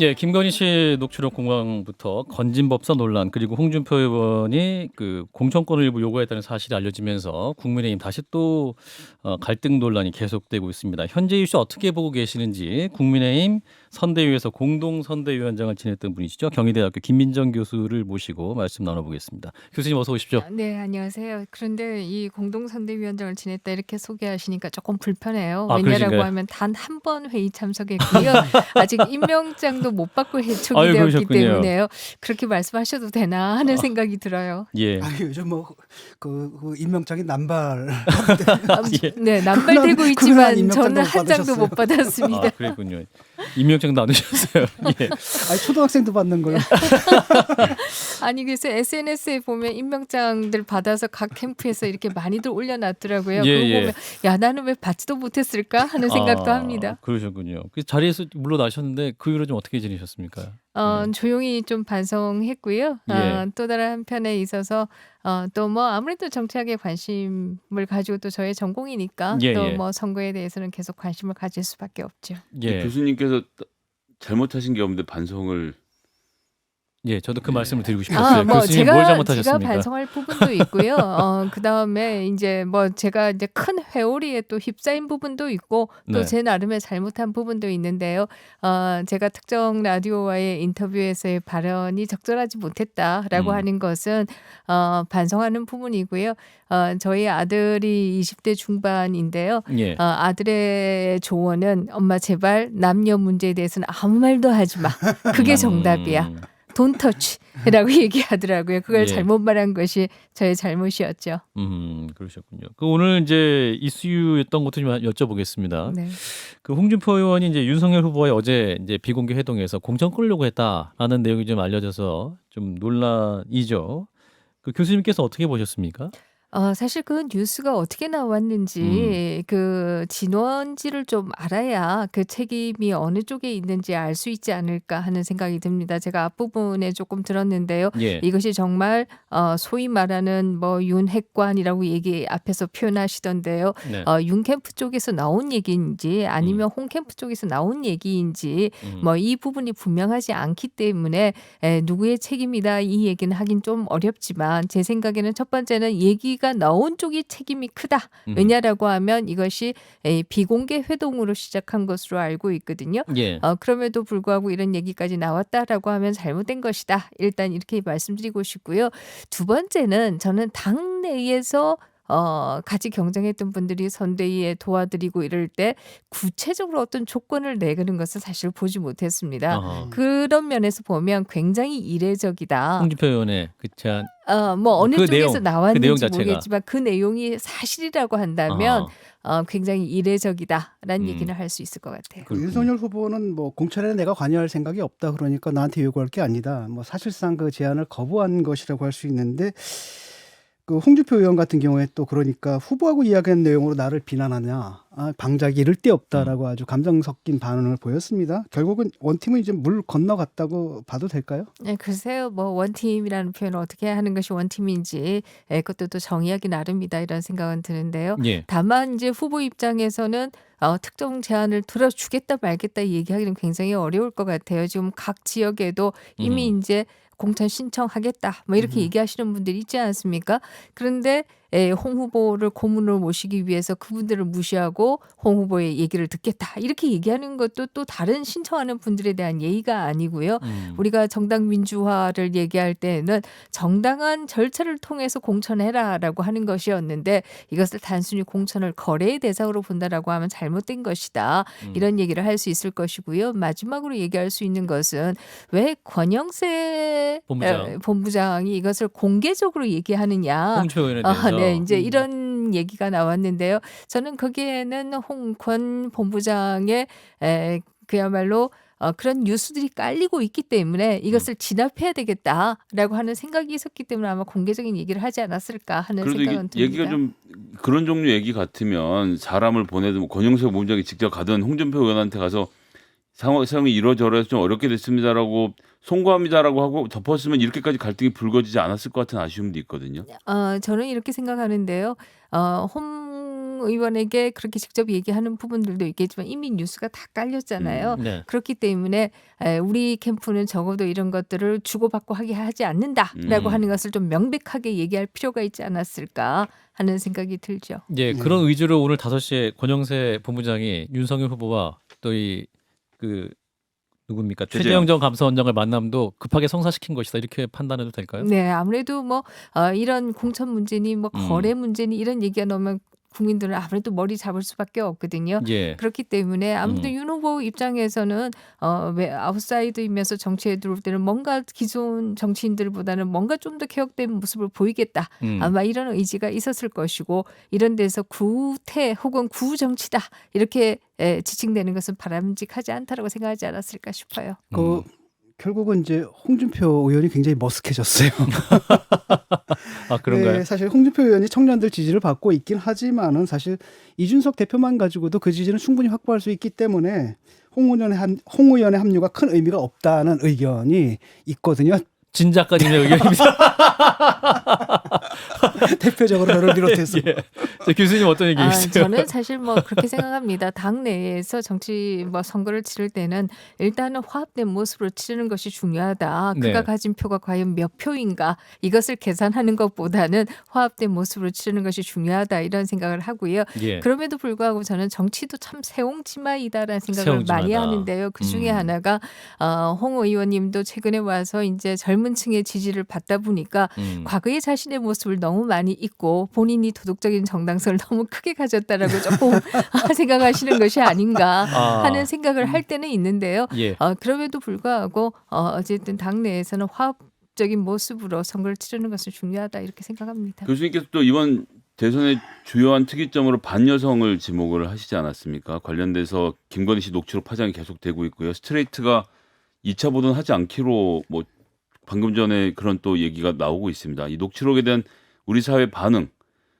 예, 김건희 씨 녹취록 공방부터 건진법사 논란 그리고 홍준표 의원이 그 공천권을 일부 요구했다는 사실이 알려지면서 국민의힘 다시 또 갈등 논란이 계속되고 있습니다. 현재 이슈 어떻게 보고 계시는지 국민의힘 선대위에서 공동 선대위원장을 지냈던 분이시죠. 경희대학교 김민정 교수를 모시고 말씀 나눠보겠습니다. 교수님 어서 오십시오. 네, 안녕하세요. 그런데 이 공동선대위원장을 지냈다 이렇게 소개하시니까 조금 불편해요. 아, 왜냐라고 그러신가요? 하면 단 한 번 회의 참석했고요. 아직 임명장도 못 받고 해촉이 아유, 되었기 그러셨군요. 때문에요. 그렇게 말씀하셔도 되나 하는 생각이 들어요. 예. 요즘 그 임명장이 남발. 예. 네, 남발되고 그날 있지만 임명장도 저는 못 한 장도 못 받았습니다. 아, 그랬군요. 임명장도 안 오셨어요. 예. 아니 초등학생도 받는 걸. 아니 그래서 SNS에 보면 임명장들 받아서 각 캠프에서 이렇게 많이들 올려놨더라고요. 예, 그거 예. 보면 야 나는 왜 받지도 못했을까 하는 생각도 합니다. 그러셨군요. 그 자리에서 물러나셨는데 그 이후로 좀 어떻게 지내셨습니까? 네. 조용히 좀 반성했고요. 예. 또 다른 한편에 있어서 또 뭐 아무래도 정치학에 관심을 가지고 또 저의 전공이니까 예, 또 예. 뭐 선거에 대해서는 계속 관심을 가질 수밖에 없죠. 예. 교수님께서 잘못하신 게 없는데 반성을 예, 저도 그 예. 말씀을 드리고 싶었어요. 뭐 교수님 뭘 제가 잘못하셨습니까? 반성할 부분도 있고요. 그다음에 이제 뭐 제가 이제 큰 회오리에 또 휩싸인 부분도 있고 또 네. 제 나름의 잘못한 부분도 있는데요. 제가 특정 라디오와의 인터뷰에서의 발언이 적절하지 못했다라고 하는 것은 반성하는 부분이고요. 저희 아들이 20대 중반인데요. 예. 아들의 조언은 엄마 제발 남녀 문제에 대해서는 아무 말도 하지 마. 그게 정답이야. Don't touch라고 얘기하더라고요. 그걸 예. 잘못 말한 것이 저의 잘못이었죠. 그러셨군요. 그 오늘 이제 이슈였던 것도 좀 여쭤보겠습니다. 네. 그 홍준표 의원이 이제 윤석열 후보와의 어제 이제 비공개 회동에서 공천 끌려고 했다라는 내용이 좀 알려져서 좀 논란이죠. 그 교수님께서 어떻게 보셨습니까? 사실 그 뉴스가 어떻게 나왔는지 그 진원지를 좀 알아야 그 책임이 어느 쪽에 있는지 알 수 있지 않을까 하는 생각이 듭니다. 제가 앞부분에 조금 들었는데요. 예. 이것이 정말 소위 말하는 뭐 윤핵관이라고 얘기 앞에서 표현하시던데요. 네. 윤 캠프 쪽에서 나온 얘기인지 아니면 홍 캠프 쪽에서 나온 얘기인지 뭐 이 부분이 분명하지 않기 때문에 누구의 책임이다 이 얘기는 하긴 좀 어렵지만 제 생각에는 첫 번째는 얘기가 나온 쪽이 책임이 크다. 왜냐라고 하면 이것이 비공개 회동으로 시작한 것으로 알고 있거든요. 예. 그럼에도 불구하고 이런 얘기까지 나왔다라고 하면 잘못된 것이다. 일단 이렇게 말씀드리고 싶고요. 두 번째는 저는 당내에서 같이 경쟁했던 분들이 선대위에 도와드리고 이럴 때 구체적으로 어떤 조건을 내거는 것을 사실 보지 못했습니다. 아하. 그런 면에서 보면 굉장히 이례적이다. 홍준표 의원의 그 제안. 뭐 어느 그 쪽에서 내용, 그 나왔는지 내용 자체가. 모르겠지만 그 내용이 사실이라고 한다면 아하. 굉장히 이례적이다라는 음. 얘기는 할 수 있을 것 같아요. 그렇군요. 윤석열 후보는 뭐 공천에 내가 관여할 생각이 없다 그러니까 나한테 요구할 게 아니다. 뭐 사실상 그 제안을 거부한 것이라고 할 수 있는데 그 홍준표 의원 같은 경우에 또 그러니까 후보하고 이야기한 내용으로 나를 비난하냐, 방작이 이를 데 없다라고 아주 감정 섞인 반응을 보였습니다. 결국은 원팀은 이제 물 건너갔다고 봐도 될까요? 네, 글쎄요. 뭐 원팀이라는 표현을 어떻게 하는 것이 원팀인지 그것도 또 정의하기 나름이다 이런 생각은 드는데요. 예. 다만 이제 후보 입장에서는 특정 제안을 들어주겠다 말겠다 얘기하기는 굉장히 어려울 것 같아요. 지금 각 지역에도 이미 이제 공천 신청하겠다 뭐 이렇게 얘기하시는 분들이 있지 않습니까? 그런데 홍 후보를 고문으로 모시기 위해서 그분들을 무시하고 홍 후보의 얘기를 듣겠다 이렇게 얘기하는 것도 또 다른 신청하는 분들에 대한 예의가 아니고요. 우리가 정당 민주화를 얘기할 때는 정당한 절차를 통해서 공천해라라고 하는 것이었는데 이것을 단순히 공천을 거래의 대상으로 본다라고 하면 잘못된 것이다. 이런 얘기를 할 수 있을 것이고요. 마지막으로 얘기할 수 있는 것은 왜 권영세 본부장이 이것을 공개적으로 얘기하느냐. 홍준표 의원에 대해서. 네, 이제 이런 얘기가 나왔는데요. 저는 거기에는 홍권 본부장의 그야말로 그런 뉴스들이 깔리고 있기 때문에 이것을 진압해야 되겠다라고 하는 생각이 있었기 때문에 아마 공개적인 얘기를 하지 않았을까 하는 그래도 생각은 이게 듭니다. 얘기가 좀 그런 종류 얘기 같으면 사람을 보내든 뭐 권영세 본부장이 직접 가든 홍준표 의원한테 가서 상황이 이러저러해서 좀 어렵게 됐습니다라고 송구합니다라고 하고 덮었으면 이렇게까지 갈등이 불거지지 않았을 것 같은 아쉬움도 있거든요. 저는 이렇게 생각하는데요. 홍 홍 의원에게 그렇게 직접 얘기하는 부분들도 있겠지만 이미 뉴스가 다 깔렸잖아요. 네. 그렇기 때문에 우리 캠프는 적어도 이런 것들을 주고받고 하지 않는다라고 하는 것을 좀 명백하게 얘기할 필요가 있지 않았을까 하는 생각이 들죠. 예, 그런 의지로 오늘 5시에 권영세 본부장이 윤석열 후보와 또 이 그 누굽니까? 최재형 전 감사원장을 만남도 급하게 성사시킨 것이다. 이렇게 판단해도 될까요? 네, 아무래도 뭐 이런 공천 문제니 뭐 거래 문제니 이런 얘기가 나오면 국민들은 아무래도 머리 잡을 수밖에 없거든요. 예. 그렇기 때문에 아무튼 윤 후보 입장에서는 왜 아웃사이더이면서 정치에 들어올 때는 뭔가 기존 정치인들보다는 뭔가 좀 더 개혁된 모습을 보이겠다. 아마 이런 의지가 있었을 것이고 이런 데서 구태 혹은 구정치다 이렇게 지칭되는 것은 바람직하지 않다라고 생각하지 않았을까 싶어요. 결국은 이제 홍준표 의원이 굉장히 머쓱해졌어요. 아, 그런가요? 네, 사실 홍준표 의원이 청년들 지지를 받고 있긴 하지만은 사실 이준석 대표만 가지고도 그 지지는 충분히 확보할 수 있기 때문에 홍 의원의 합류가 큰 의미가 없다는 의견이 있거든요. 진 작가님의 의견입니다. 대표적으로 저를 비롯해서. 예. 자, 교수님 어떤 얘기 있어요? 저는 사실 뭐 그렇게 생각합니다. 당 내에서 정치 뭐 선거를 치를 때는 일단은 화합된 모습으로 치르는 것이 중요하다. 그가 네. 가진 표가 과연 몇 표인가 이것을 계산하는 것보다는 화합된 모습으로 치르는 것이 중요하다 이런 생각을 하고요. 예. 그럼에도 불구하고 저는 정치도 참 세옹지마이다라는 생각을 많이 세옹지마다. 하는데요. 그 중에 하나가 홍 의원님도 최근에 와서 이제 젊은 층의 지지를 받다 보니까 과거의 자신의 모습을 너무 많이 잊고 본인이 도덕적인 정당성을 너무 크게 가졌다라고 조금 생각하시는 것이 아닌가 하는 생각을 할 때는 있는데요. 예. 그럼에도 불구하고 어쨌든 당내에서는 화합적인 모습으로 선거를 치르는 것은 중요하다 이렇게 생각합니다. 교수님께서 또 이번 대선의 주요한 특이점으로 반여성을 지목을 하시지 않았습니까? 관련돼서 김건희 씨 녹취록 파장이 계속되고 있고요. 스트레이트가 2차 보도하지 않기로 뭐 방금 전에 그런 또 얘기가 나오고 있습니다. 이 녹취록에 대한 우리 사회 반응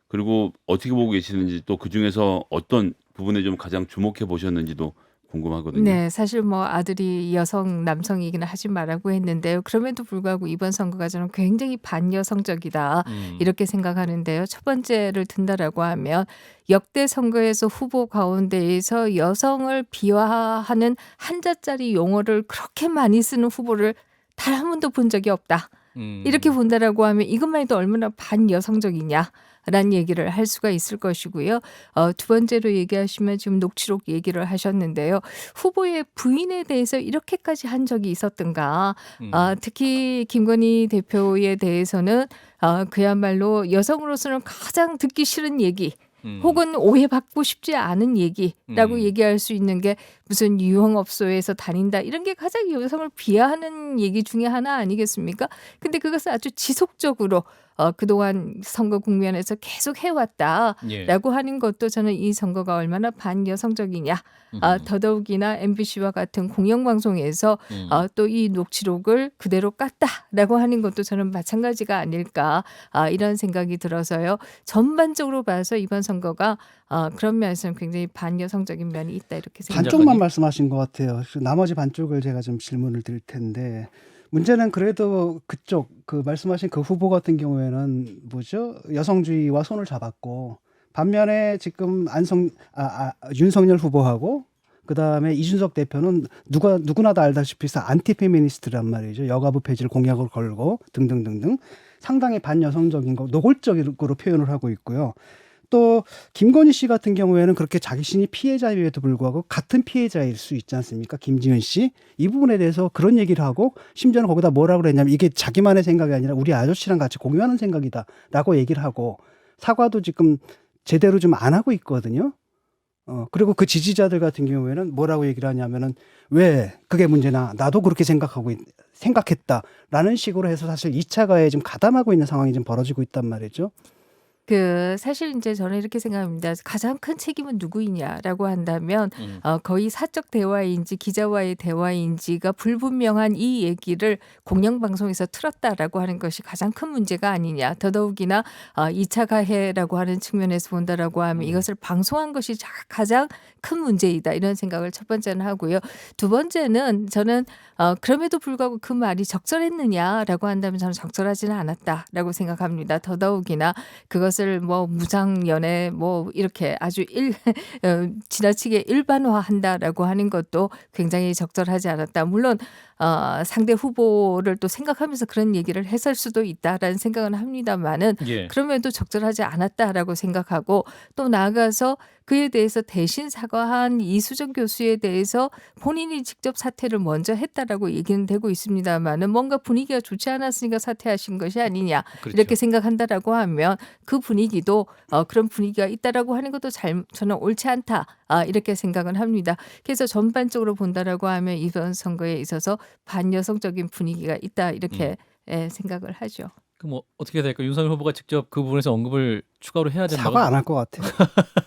그리고 어떻게 보고 계시는지 또 그중에서 어떤 부분에 좀 가장 주목해 보셨는지도 궁금하거든요. 네, 사실 뭐 아들이 여성 남성이기는 하지 말라고 했는데요. 그럼에도 불구하고 이번 선거가 저는 굉장히 반여성적이다 이렇게 생각하는데요. 첫 번째를 든다라고 하면 역대 선거에서 후보 가운데에서 여성을 비하하는 한자짜리 용어를 그렇게 많이 쓰는 후보를 단 한 번도 본 적이 없다. 이렇게 본다라고 하면 이것만 해도 얼마나 반여성적이냐라는 얘기를 할 수가 있을 것이고요. 두 번째로 얘기하시면 지금 녹취록 얘기를 하셨는데요. 후보의 부인에 대해서 이렇게까지 한 적이 있었던가. 특히 김건희 대표에 대해서는 그야말로 여성으로서는 가장 듣기 싫은 얘기 혹은 오해받고 싶지 않은 얘기라고 얘기할 수 있는 게 무슨 유흥업소에서 다닌다 이런 게 가장 여성을 비하하는 얘기 중에 하나 아니겠습니까? 근데 그것을 아주 지속적으로 그동안 선거 국면에서 계속 해왔다라고 하는 것도 저는 이 선거가 얼마나 반여성적이냐. 더더욱이나 MBC와 같은 공영방송에서 또 이 녹취록을 그대로 깠다라고 하는 것도 저는 마찬가지가 아닐까 이런 생각이 들어서요. 전반적으로 봐서 이번 선거가 그런 면에서는 굉장히 반여성적인 면이 있다 이렇게 생각합니다. 반쪽만 말씀하신 것 같아요. 나머지 반쪽을 제가 좀 질문을 드릴 텐데 문제는 그래도 그쪽 그 말씀하신 그 후보 같은 경우에는 뭐죠? 여성주의와 손을 잡았고 반면에 지금 윤석열 후보하고 그다음에 이준석 대표는 누구나 다 알다시피 안티페미니스트란 말이죠. 여가부 폐지를 공약으로 걸고 등등등등 상당히 반여성적인 거 노골적으로 표현을 하고 있고요. 또 김건희 씨 같은 경우에는 그렇게 자신이 피해자임에도 불구하고 같은 피해자일 수 있지 않습니까? 김지은 씨. 이 부분에 대해서 그런 얘기를 하고 심지어는 거기다 뭐라고 그랬냐면 이게 자기만의 생각이 아니라 우리 아저씨랑 같이 공유하는 생각이다라고 얘기를 하고 사과도 지금 제대로 좀 안 하고 있거든요. 그리고 그 지지자들 같은 경우에는 뭐라고 얘기를 하냐면은 왜 그게 문제나 나도 그렇게 생각했다라는 식으로 해서 사실 2차 가해에 좀 가담하고 있는 상황이 좀 벌어지고 있단 말이죠. 사실 이제 저는 이렇게 생각합니다. 가장 큰 책임은 누구이냐라고 한다면 거의 사적 대화인지 기자와의 대화인지가 불분명한 이 얘기를 공영방송에서 틀었다라고 하는 것이 가장 큰 문제가 아니냐. 더더욱이나 2차 가해라고 하는 측면에서 본다라고 하면 이것을 방송한 것이 가장 큰 문제이다. 이런 생각을 첫 번째는 하고요. 두 번째는 저는 그럼에도 불구하고 그 말이 적절했느냐라고 한다면 저는 적절하지는 않았다라고 생각합니다. 더더욱이나 그것을 이것을 뭐 무장연애 뭐 이렇게 아주 지나치게 일반화한다라고 하는 것도 굉장히 적절하지 않았다. 물론 상대 후보를 또 생각하면서 그런 얘기를 했을 수도 있다라는 생각은 합니다만은 예. 그럼에도 적절하지 않았다라고 생각하고 또 나아가서 그에 대해서 대신 사과한 이수정 교수에 대해서 본인이 직접 사퇴를 먼저 했다라고 얘기는 되고 있습니다만은 뭔가 분위기가 좋지 않았으니까 사퇴하신 것이 아니냐 그렇죠. 이렇게 생각한다라고 하면 그 분위기도 그런 분위기가 있다라고 하는 것도 저는 옳지 않다 이렇게 생각은 합니다. 그래서 전반적으로 본다라고 하면 이번 선거에 있어서 반여성적인 분위기가 있다 이렇게 생각을 하죠. 그럼 뭐 어떻게 될까? 윤석열 후보가 직접 그 부분에서 언급을 추가로 해야 된다고? 사과 안 할 것 같아요.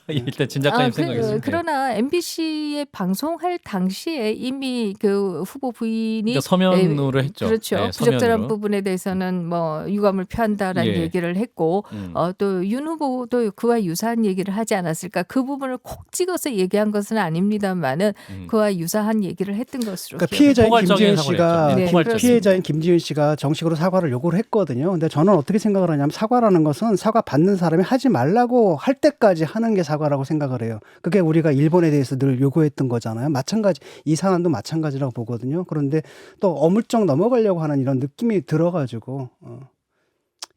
일단 진 작가님 생각이었습니다. 그러나 MBC에 방송할 당시에 이미 그 후보 부인이 그러니까 서면으로 했죠. 그렇죠. 네, 부적절한 서면으로. 부분에 대해서는 뭐 유감을 표한다라는 예. 얘기를 했고 음. 또 윤 후보도 그와 유사한 얘기를 하지 않았을까? 그 부분을 콕 찍어서 얘기한 것은 아닙니다만은 그와 유사한 얘기를 했던 것으로 그러니까 기억합니다. 피해자인 포괄적인 김지은 사과를 씨가 했죠. 네, 포괄적인. 그렇습니다. 피해자인 김지은 씨가 정식으로 사과를 요구를 했거든요. 근데 저는 어떻게 생각을 하냐면 사과라는 것은 사과 받는 사람이 하지 말라고 할 때까지 하는 게 사과라고 생각을 해요. 그게 우리가 일본에 대해서 늘 요구했던 거잖아요. 마찬가지 이 사안도 마찬가지라고 보거든요. 그런데 또 어물쩍 넘어가려고 하는 이런 느낌이 들어가지고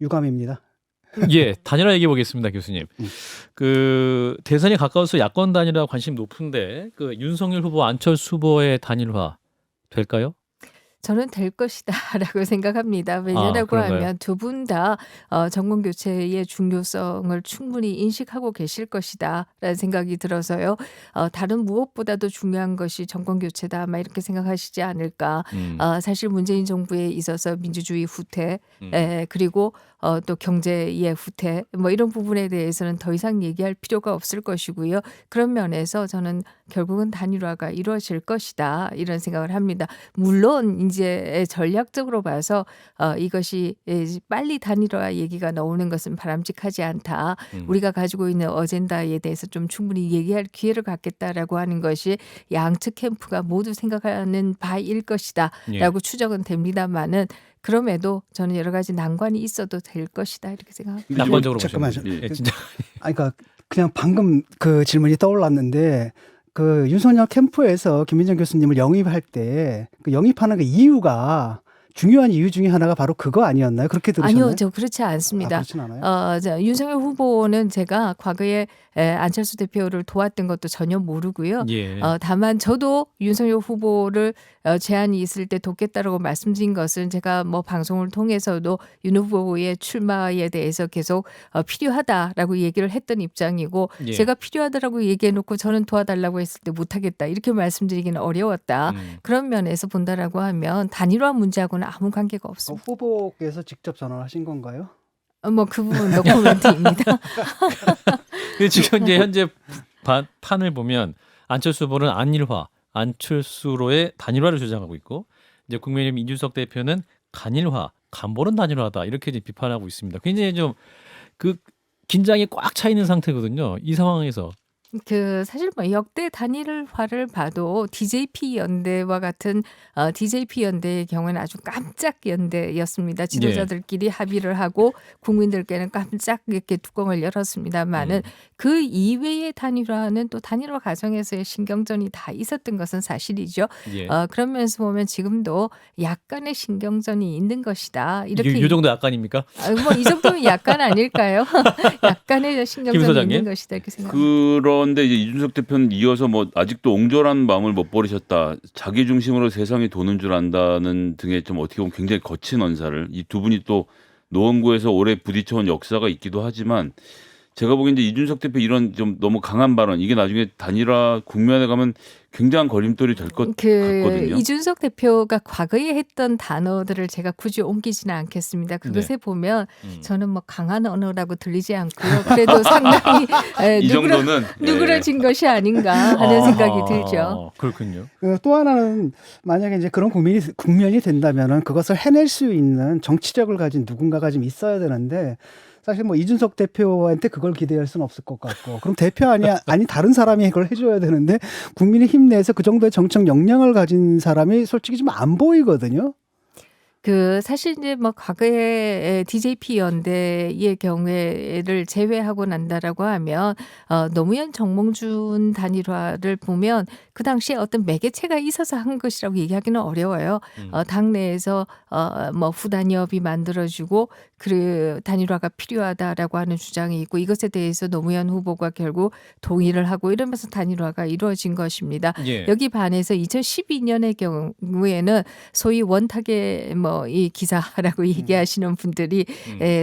유감입니다. 예, 단일화 얘기해 보겠습니다, 교수님. 그 대선이 가까워서 야권 단일화 관심 높은데 그 윤석열 후보, 안철수 후보의 단일화 될까요? 저는 될 것이다라고 생각합니다. 왜냐라고 그런가요? 하면 두 분 다 정권 교체의 중요성을 충분히 인식하고 계실 것이다라는 생각이 들어서요. 다른 무엇보다도 중요한 것이 정권 교체다, 아마 이렇게 생각하시지 않을까. 사실 문재인 정부에 있어서 민주주의 후퇴, 그리고 또 경제의 후퇴, 뭐 이런 부분에 대해서는 더 이상 얘기할 필요가 없을 것이고요. 그런 면에서 저는 결국은 단일화가 이루어질 것이다 이런 생각을 합니다. 물론 이제 전략적으로 봐서 이것이 빨리 단일화 얘기가 나오는 것은 바람직하지 않다. 우리가 가지고 있는 어젠다에 대해서 좀 충분히 얘기할 기회를 갖겠다라고 하는 것이 양측 캠프가 모두 생각하는 바일 것이다라고 추정은 됩니다만은 그럼에도 저는 여러 가지 난관이 있어도 될 것이다 이렇게 생각합니다. 낙관적으로 잠깐만요. 보시는 거죠. 예, 진짜. 그러니까 그냥 방금 그 질문이 떠올랐는데 그 윤석열 캠프에서 김민정 교수님을 영입할 때 그 영입하는 그 이유가 중요한 이유 중에 하나가 바로 그거 아니었나요? 그렇게 들으셨나요? 아니요, 저 그렇지 않습니다. 그렇진 않아요. 윤석열 후보는 제가 과거에 안철수 대표를 도왔던 것도 전혀 모르고요. 예. 다만 저도 윤석열 후보를 제안이 있을 때 돕겠다라고 말씀드린 것은 제가 뭐 방송을 통해서도 윤 후보의 출마에 대해서 계속 필요하다라고 얘기를 했던 입장이고 예. 제가 필요하다라고 얘기해놓고 저는 도와달라고 했을 때 못하겠다 이렇게 말씀드리기는 어려웠다. 그런 면에서 본다라고 하면 단일화 문제하고는 아무 관계가 없습니다. 후보께서 직접 전화하신 건가요? 뭐 그 부분 노코멘트입니다. 근데 지금 이제 현재 판을 보면 안철수 후보는 안일화, 안철수로의 단일화를 주장하고 있고 이제 국민의힘 이준석 대표는 간일화, 간보는 단일화다 이렇게 이제 비판하고 있습니다. 굉장히 좀 그 긴장이 꽉 차 있는 상태거든요. 이 상황에서. 사실 뭐 역대 단일화를 봐도 DJP 연대와 같은 DJP 연대의 경우는 아주 깜짝 연대였습니다. 지도자들끼리 합의를 하고 국민들께는 깜짝 이렇게 뚜껑을 열었습니다만은 그 이외의 단일화는 또 단일화 과정에서의 신경전이 다 있었던 것은 사실이죠. 예. 그런 면에서 보면 지금도 약간의 신경전이 있는 것이다. 이렇게 이 정도 약간입니까? 뭐 이 정도면 약간 아닐까요? 약간의 신경전이 소장님? 있는 것이다 이렇게 생각합니다. 그런데 이제 이준석 대표는 이어서 뭐 아직도 옹졸한 마음을 못 버리셨다. 자기 중심으로 세상이 도는 줄 안다는 등의 좀 어떻게 보면 굉장히 거친 언사를 이 두 분이 또 노원구에서 오래 부딪혀온 역사가 있기도 하지만 제가 보기엔 이제 이준석 대표 이런 좀 너무 강한 발언 이게 나중에 단일화 국면에 가면 굉장한 걸림돌이 될 것 같거든요. 이준석 대표가 과거에 했던 단어들을 제가 굳이 옮기지는 않겠습니다. 그것에 보면 저는 뭐 강한 언어라고 들리지 않고요. 그래도 상당히 이 정도는 누그러진 것이 아닌가 하는 생각이 들죠. 그렇군요. 또 하나는 만약에 이제 그런 국면이 된다면은 그것을 해낼 수 있는 정치력을 가진 누군가가 좀 있어야 되는데 사실 뭐 이준석 대표한테 그걸 기대할 수는 없을 것 같고 그럼 대표 아니 다른 사람이 그걸 해줘야 되는데 국민의힘 내에서 그 정도의 정책 역량을 가진 사람이 솔직히 좀 안 보이거든요. 사실 이제 뭐 과거에 DJP 연대의 경우를 제외하고 난다라고 하면 노무현 정몽준 단일화를 보면 그 당시에 어떤 매개체가 있어서 한 것이라고 얘기하기는 어려워요. 당내에서 뭐 후단협이 만들어지고 그 단일화가 필요하다라고 하는 주장이 있고 이것에 대해서 노무현 후보가 결국 동의를 하고 이러면서 단일화가 이루어진 것입니다. 예. 여기 반해서 2012년의 경우에는 소위 원탁의 뭐 이 기사라고 얘기하시는 분들이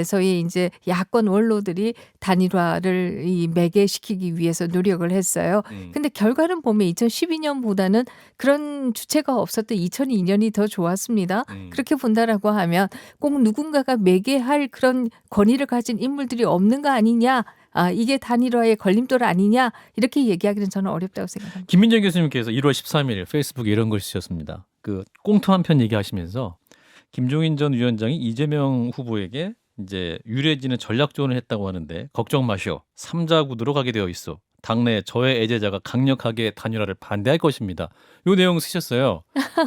소위 이제 야권 원로들이 단일화를 이 매개시키기 위해서 노력을 했어요. 근데 결과는 보면 2012년보다는 그런 주체가 없었던 2002년이 더 좋았습니다. 그렇게 본다라고 하면 꼭 누군가가 매개할 그런 권위를 가진 인물들이 없는 거 아니냐. 이게 단일화의 걸림돌 아니냐 이렇게 얘기하기는 저는 어렵다고 생각합니다. 김민정 교수님께서 1월 13일 페이스북에 이런 걸 쓰셨습니다. 그 꽁트 한 편 얘기하시면서 김종인 전 위원장이 이재명 후보에게 이제 유해진은 전략 조언을 했다고 하는데 걱정 마시오. 3자 구도로 가게 되어 있어. 당내 저의 애제자가 강력하게 단일화를 반대할 것입니다. 요 내용 쓰셨어요.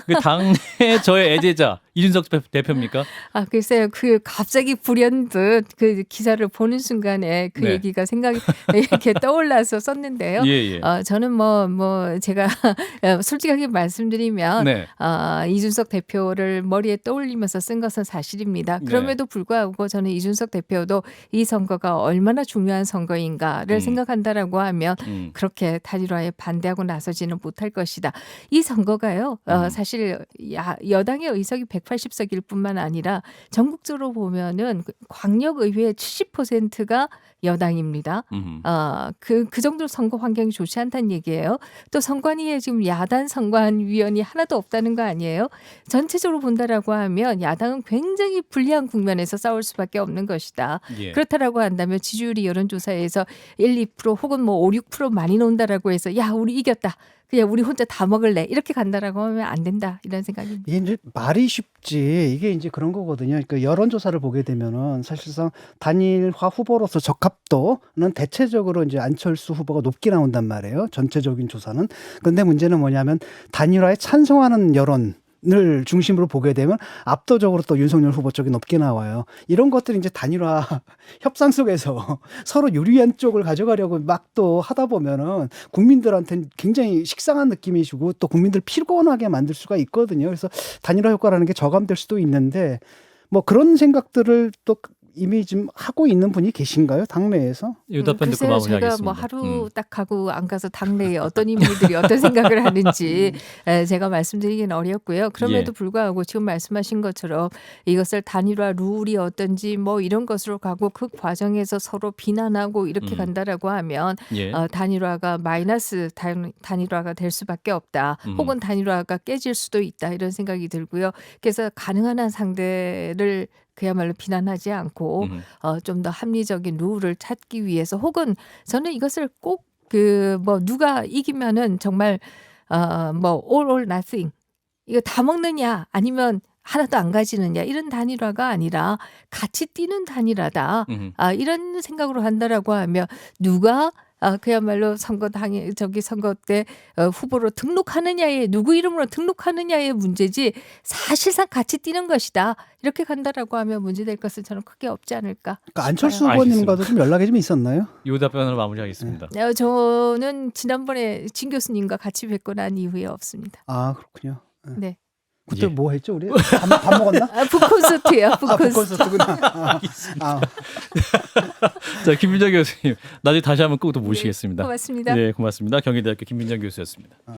그 당내 저의 애제자 이준석 대표입니까? 글쎄요. 그 갑자기 불현듯 그 기사를 보는 순간에 그 네. 얘기가 생각이 이렇게 떠올라서 썼는데요. 예. 저는 뭐 제가 솔직하게 말씀드리면 네. 이준석 대표를 머리에 떠올리면서 쓴 것은 사실입니다. 네. 그럼에도 불구하고 저는 이준석 대표도 이 선거가 얼마나 중요한 선거인가를 생각한다라고 하면 그렇게 단일화에 반대하고 나서지는 못할 것이다. 이 선거가요. 사실 여당의 의석이 180석일 뿐만 아니라 전국적으로 보면은 광역의회 70%가 여당입니다. 그 정도로 선거 환경이 좋지 않다는 얘기예요. 또 선관위에 지금 야단 선관위원이 하나도 없다는 거 아니에요? 전체적으로 본다라고 하면 야당은 굉장히 불리한 국면에서 싸울 수밖에 없는 것이다. 예. 그렇다라고 한다면 지지율이 여론조사에서 1, 2% 혹은 뭐 5, 6% 많이 나온다라고 해서 야 우리 이겼다. 그냥 우리 혼자 다 먹을래. 이렇게 간다라고 하면 안 된다. 이런 생각입니다. 이게 이제 말이 쉽지 이게 이제 그런 거거든요. 그러니까 여론조사를 보게 되면은 사실상 단일화 후보로서 적합도는 대체적으로 이제 안철수 후보가 높게 나온단 말이에요. 전체적인 조사는. 그런데 문제는 뭐냐면 단일화에 찬성하는 여론 을 중심으로 보게 되면 압도적으로 또 윤석열 후보 쪽이 높게 나와요. 이런 것들이 이제 단일화 협상 속에서 서로 유리한 쪽을 가져가려고 막 또 하다 보면은 국민들한테는 굉장히 식상한 느낌이 주고 또 국민들 피곤하게 만들 수가 있거든요. 그래서 단일화 효과라는 게 저감될 수도 있는데 뭐 그런 생각들을 또 이미 지금 하고 있는 분이 계신가요? 당내에서? 이 답변 듣고 글쎄요, 마무리하겠습니다. 제가 뭐 하루 딱 하고 안 가서 당내에 어떤 인물들이 어떤 생각을 하는지 제가 말씀드리기는 어렵고요. 그럼에도 불구하고 지금 말씀하신 것처럼 이것을 단일화 룰이 어떤지 뭐 이런 것으로 가고 그 과정에서 서로 비난하고 이렇게 간다라고 하면 예. 단일화가 마이너스 단일화가 될 수밖에 없다. 혹은 단일화가 깨질 수도 있다. 이런 생각이 들고요. 그래서 가능한 한 상대를 그야말로 비난하지 않고 좀 더 합리적인 룰을 찾기 위해서 혹은 저는 이것을 꼭 뭐 누가 이기면은 정말 뭐 all or nothing 이거 다 먹느냐 아니면 하나도 안 가지느냐 이런 단일화가 아니라 같이 뛰는 단일화다. 이런 생각으로 한다라고 하면 누가 그야말로 선거 때 후보로 등록하느냐의 누구 이름으로 등록하느냐의 문제지 사실상 같이 뛰는 것이다. 이렇게 간다라고 하면 문제될 것은 저는 크게 없지 않을까. 그러니까 안철수 싶어요. 후보님과도 좀 연락이 좀 있었나요? 이 답변으로 마무리하겠습니다. 저는 지난번에 진 교수님과 같이 뵙고 난 이후에 없습니다. 아 그렇군요. 네. 그때 예. 뭐 했죠 우리? 밥 먹었나? 북콘서트요. 북콘서트. 북콘서트구나. 자, 김민정 교수님 나중에 다시 한번 꼭 또 모시겠습니다. 고맙습니다. 네, 고맙습니다. 경희대학교 김민정 교수였습니다.